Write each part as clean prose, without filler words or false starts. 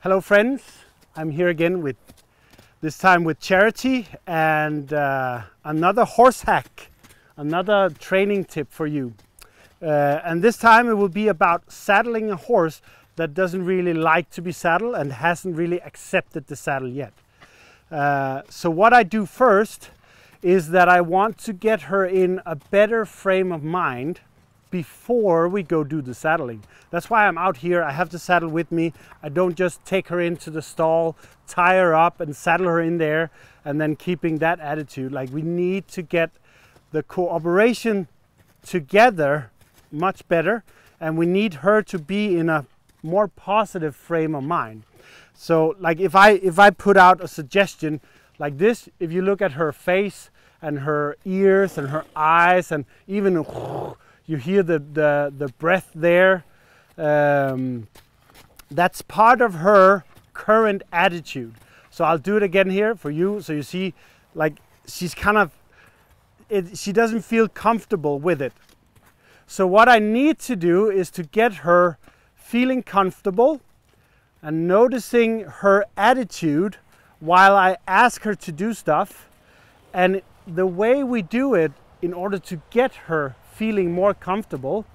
Hello friends, I'm here again with this time with Charity and another horse hack, another training tip for you. And this time it will be about saddling a horse that doesn't really like to be saddled and hasn't really accepted the saddle yet. So what I do first is that I want to get her in a better frame of mind before we go do the saddling. That's why I'm out here. I have the saddle with me. I don't just take her into the stall, tie her up and saddle her in there and then keeping that attitude. Like, we need to get the cooperation together much better, and we need her to be in a more positive frame of mind. So like if I put out a suggestion like this, if you look at her face and her ears and her eyes and even you hear the breath there, that's part of her current attitude. So I'll do it again here for you, so you see, like, she's kind of, she doesn't feel comfortable with it. So what I need to do is to get her feeling comfortable and noticing her attitude while I ask her to do stuff. And the way we do it in order to get her feeling more comfortable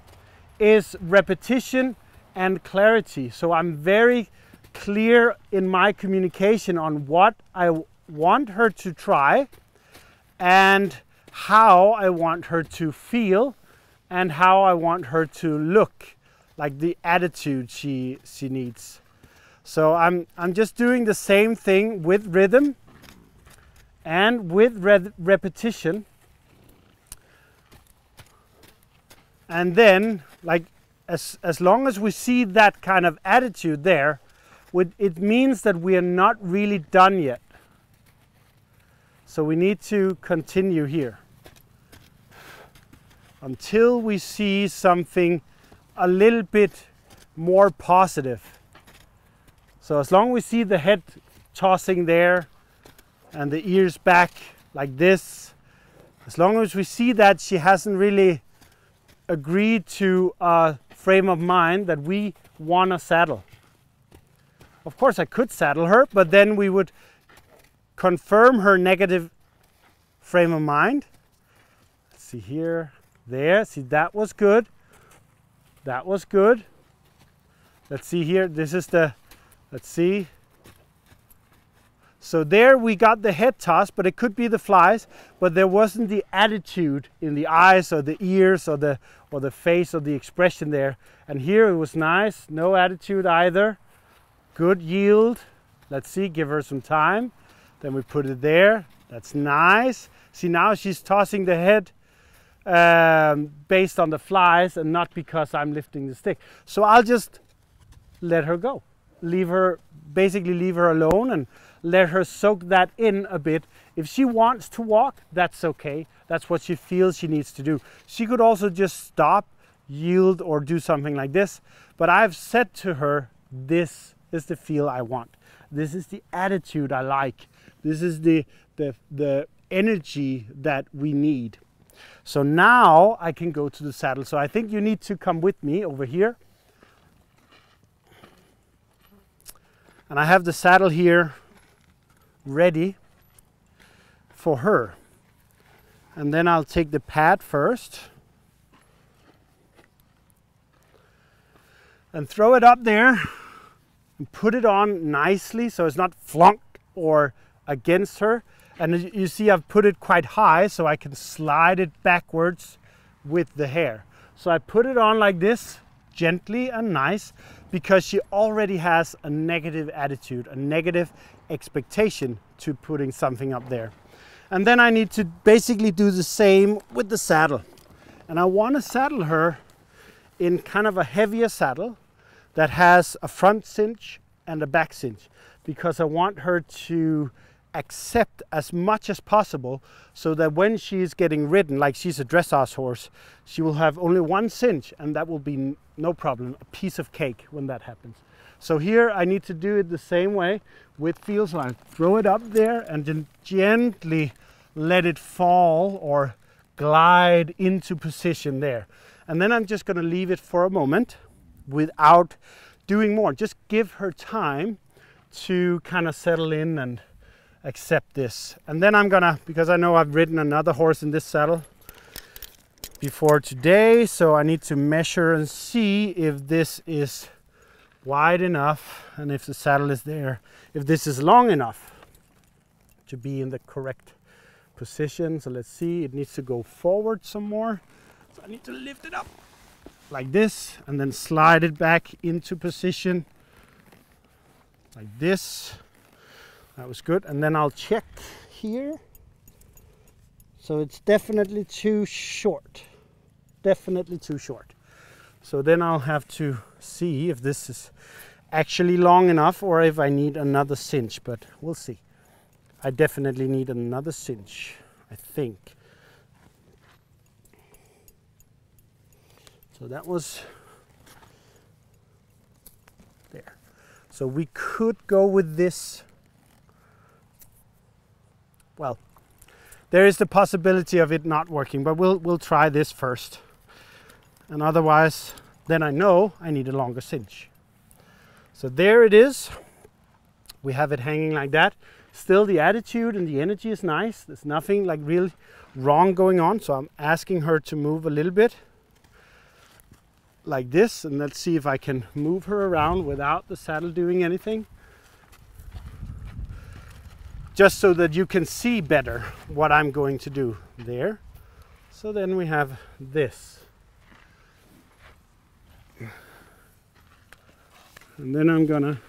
is repetition and clarity. So I'm very clear in my communication on what I want her to try and how I want her to feel and how I want her to look, like the attitude she needs. So I'm just doing the same thing with rhythm and with repetition. And then, like, as long as we see that kind of attitude there, it means that we are not really done yet. So we need to continue here until we see something a little bit more positive. So as long as we see the head tossing there and the ears back like this, as long as we see that she hasn't really agreed to a frame of mind that we want to saddle. Of course I could saddle her, but then we would confirm her negative frame of mind. Let's see here, there, see, that was good. That was good. Let's see here, this is the, let's see. So there we got the head toss, but it could be the flies, but there wasn't the attitude in the eyes or the ears or the face or the expression there. And here it was nice, no attitude either. Good yield. Let's see, give her some time. Then we put it there. That's nice. See, now she's tossing the head based on the flies and not because I'm lifting the stick. So I'll just let her go. Leave her, basically leave her alone and let her soak that in a bit. If she wants to walk, that's okay. That's what she feels she needs to do. She could also just stop, yield, or do something like this. But I've said to her, this is the feel I want. This is the attitude I like. This is the energy that we need. So now I can go to the saddle. So I think you need to come with me over here. And I have the saddle here ready for her. And then I'll take the pad first and throw it up there and put it on nicely so it's not flunked or against her. And you see I've put it quite high so I can slide it backwards with the hair. So I put it on like this, gently and nice, because she already has a negative attitude, a negative expectation to putting something up there. And then I need to basically do the same with the saddle. And I want to saddle her in kind of a heavier saddle that has a front cinch and a back cinch, because I want her to accept as much as possible so that when she's getting ridden, like she's a dressage horse, she will have only one cinch and that will be no problem, a piece of cake when that happens. So here I need to do it the same way with feel. So I throw it up there and then gently let it fall or glide into position there. And then I'm just going to leave it for a moment without doing more. Just give her time to kind of settle in and accept this. And then I'm gonna, because I know I've ridden another horse in this saddle before today, so I need to measure and see if this is wide enough and if the saddle is there, if this is long enough to be in the correct position. So let's see, it needs to go forward some more. So I need to lift it up like this and then slide it back into position like this. That was good. And then I'll check here. So it's definitely too short. Definitely too short. So then I'll have to see if this is actually long enough or if I need another cinch, but we'll see. I definitely need another cinch, I think. So that was there. So we could go with this. Well, there is the possibility of it not working, but we'll try this first. And otherwise, then I know I need a longer cinch. So there it is. We have it hanging like that. Still the attitude and the energy is nice. There's nothing like really wrong going on. So I'm asking her to move a little bit like this. And let's see if I can move her around without the saddle doing anything. Just so that you can see better what I'm going to do there. So then we have this. And then I'm gonna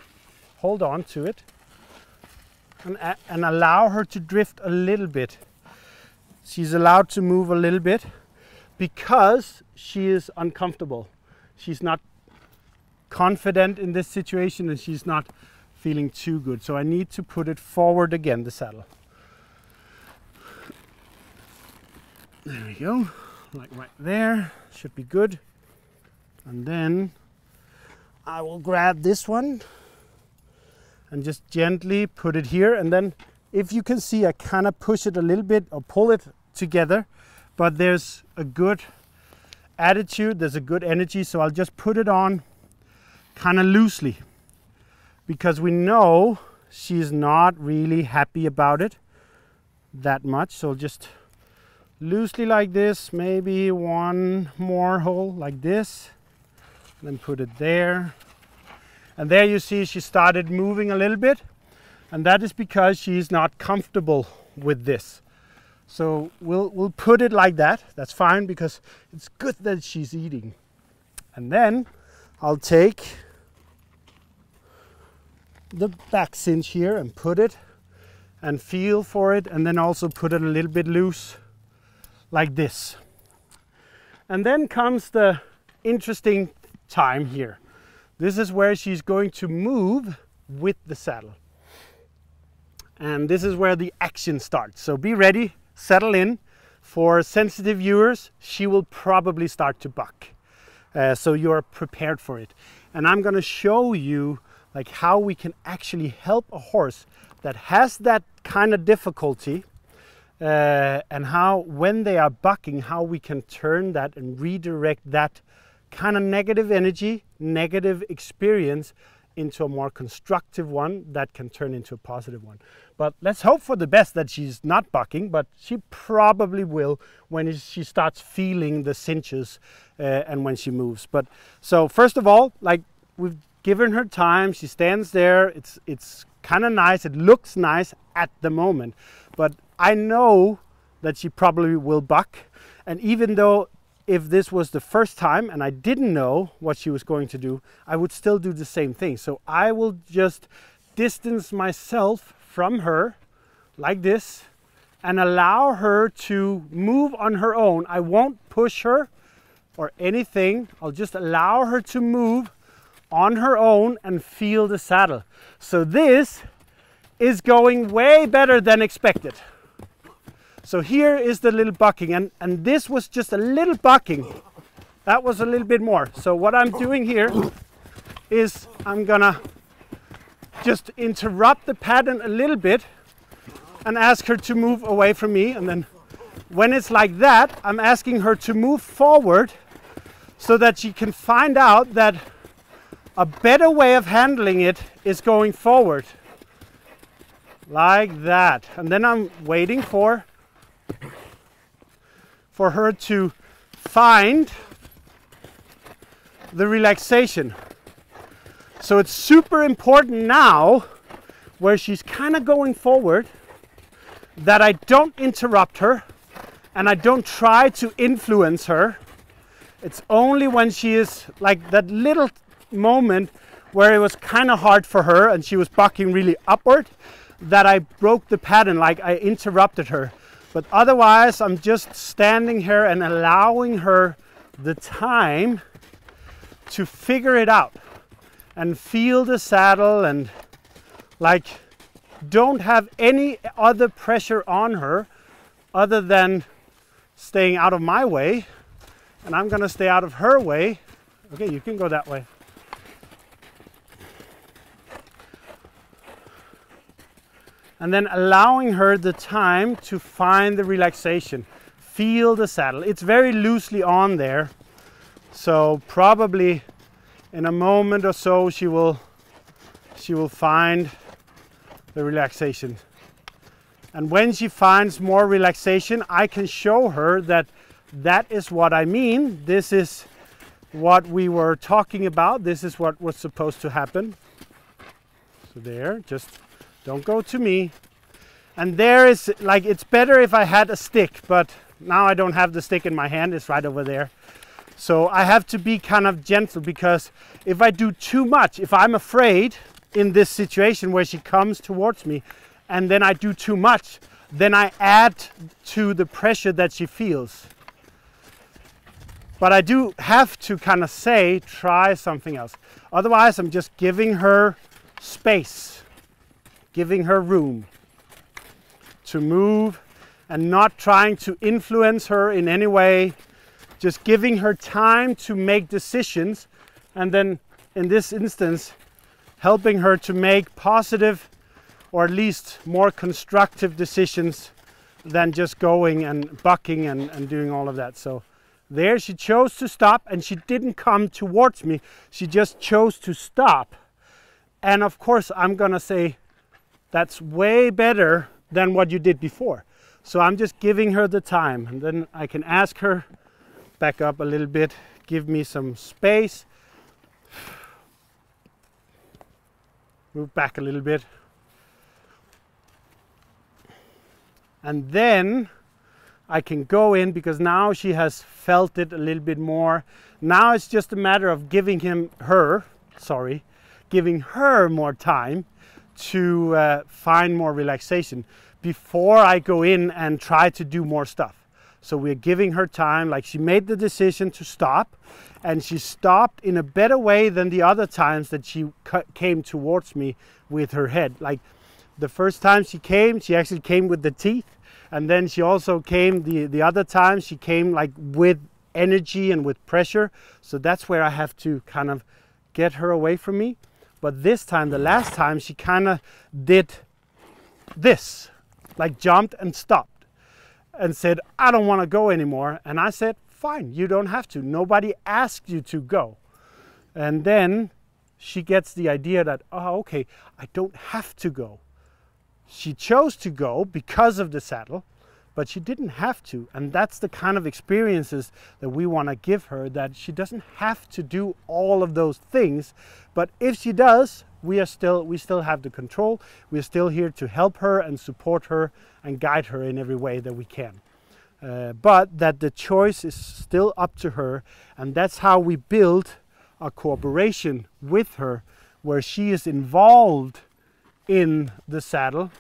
hold on to it and allow her to drift a little bit. She's allowed to move a little bit because she is uncomfortable. She's not confident in this situation and she's not feeling too good. So I need to put it forward again, the saddle. There we go, like right there, should be good. And then I will grab this one and just gently put it here. And then if you can see, I kind of push it a little bit or pull it together, but there's a good attitude, there's a good energy. So I'll just put it on kind of loosely because we know she's not really happy about it that much. So just loosely like this, maybe one more hole like this. Then put it there. And there you see she started moving a little bit. And that is because she's not comfortable with this. So we'll put it like that. That's fine because it's good that she's eating. And then I'll take the back cinch here and put it and feel for it. And then also put it a little bit loose like this. And then comes the interesting time here. This is where she's going to move with the saddle. And this is where the action starts. So be ready, settle in. For sensitive viewers, she will probably start to buck. So you're prepared for it. And I'm going to show you like how we can actually help a horse that has that kind of difficulty and how when they are bucking, how we can turn that and redirect that kind of negative energy, negative experience into a more constructive one that can turn into a positive one. But let's hope for the best that she's not bucking, but she probably will when she starts feeling the cinches and when she moves. But so first of all, like we've given her time, she stands there, it's kind of nice, it looks nice at the moment, but I know that she probably will buck. And even though if this was the first time and I didn't know what she was going to do, I would still do the same thing. So I will just distance myself from her like this and allow her to move on her own. I won't push her or anything. I'll just allow her to move on her own and feel the saddle. So this is going way better than expected. So here is the little bucking, and this was just a little bucking. That was a little bit more. So what I'm doing here is I'm gonna just interrupt the pattern a little bit and ask her to move away from me. And then when it's like that, I'm asking her to move forward so that she can find out that A better way of handling it is going forward. Like that. And then I'm waiting for her to find the relaxation. So it's super important now, where she's kind of going forward, that I don't interrupt her and I don't try to influence her. It's only when she is like that little moment where it was kind of hard for her and she was bucking really upward that I broke the pattern, like I interrupted her. But otherwise I'm just standing here and allowing her the time to figure it out and feel the saddle, and like don't have any other pressure on her other than staying out of my way, and I'm gonna stay out of her way. Okay, you can go that way. And then allowing her the time to find the relaxation, feel the saddle. It's very loosely on there, so probably in a moment or so she will find the relaxation. And when she finds more relaxation, I can show her that that is what I mean. This is what we were talking about. This is what was supposed to happen. So there, just don't go to me. And there is, like, it's better if I had a stick, but now I don't have the stick in my hand. It's right over there. So I have to be kind of gentle, because if I do too much, if I'm afraid in this situation where she comes towards me and then I do too much, then I add to the pressure that she feels. But I do have to kind of say, try something else. Otherwise, I'm just giving her space, giving her room to move and not trying to influence her in any way. Just giving her time to make decisions, and then in this instance helping her to make positive, or at least more constructive decisions than just going and bucking and doing all of that. So there she chose to stop, and she didn't come towards me, she just chose to stop. And of course I'm gonna say that's way better than what you did before. So I'm just giving her the time, and then I can ask her, back up a little bit, give me some space, move back a little bit, and then I can go in, because now she has felt it a little bit more. Now it's just a matter of giving her more time to find more relaxation before I go in and try to do more stuff. So we're giving her time, like she made the decision to stop, and she stopped in a better way than the other times that she came towards me with her head. Like the first time she actually came with the teeth, and then she also came the other time she came like with energy and with pressure. So that's where I have to kind of get her away from me. But this time, the last time, she kind of did this, like jumped and stopped and said, I don't want to go anymore. And I said, fine, you don't have to. Nobody asked you to go. And then she gets the idea that, oh, okay, I don't have to go. She chose to go because of the saddle, but she didn't have to. And that's the kind of experiences that we want to give her, that she doesn't have to do all of those things. But if she does, we still have the control. We're still here to help her and support her and guide her in every way that we can. But that the choice is still up to her, and that's how we build a cooperation with her, where she is involved in the saddle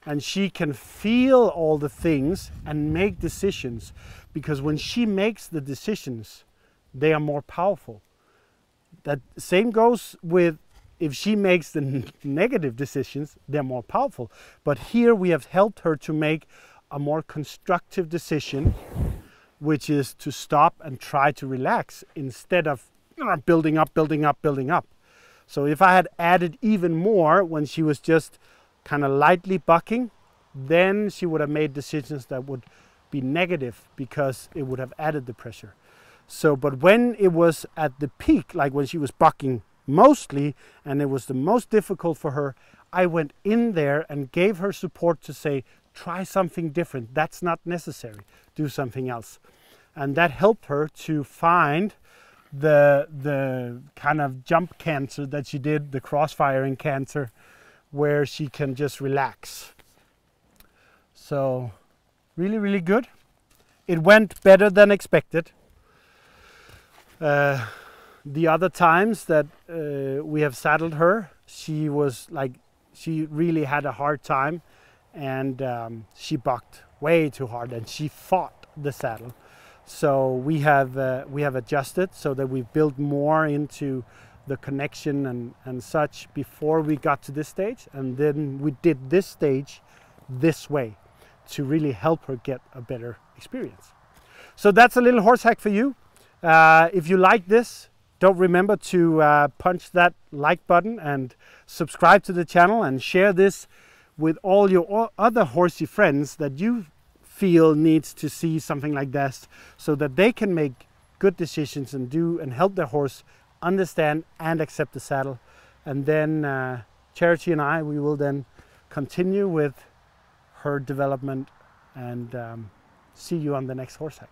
and she can feel all the things and make decisions, because when she makes the decisions, they are more powerful. That same goes with if she makes the negative decisions, they're more powerful. But here we have helped her to make a more constructive decision, which is to stop and try to relax instead of building up. So if I had added even more when she was just kind of lightly bucking, then she would have made decisions that would be negative, because it would have added the pressure. So, but when it was at the peak, like when she was bucking mostly, and it was the most difficult for her, I went in there and gave her support to say, try something different. That's not necessary. Do something else. And that helped her to find the kind of jump canter that she did, the cross-firing canter, where she can just relax. So really, really good. It went better than expected. The other times that we have saddled her, she really had a hard time, and she bucked way too hard, and she fought the saddle. So we have adjusted so that we've built more into the connection and such before we got to this stage, and then we did this stage this way to really help her get a better experience. So that's a little horse hack for you. If you like this, don't remember to punch that like button and subscribe to the channel, and share this with all your other horsey friends that you feel needs to see something like this, so that they can make good decisions and help their horse understand and accept the saddle. And then Charity and I, we will then continue with her development, and see you on the next horse hack.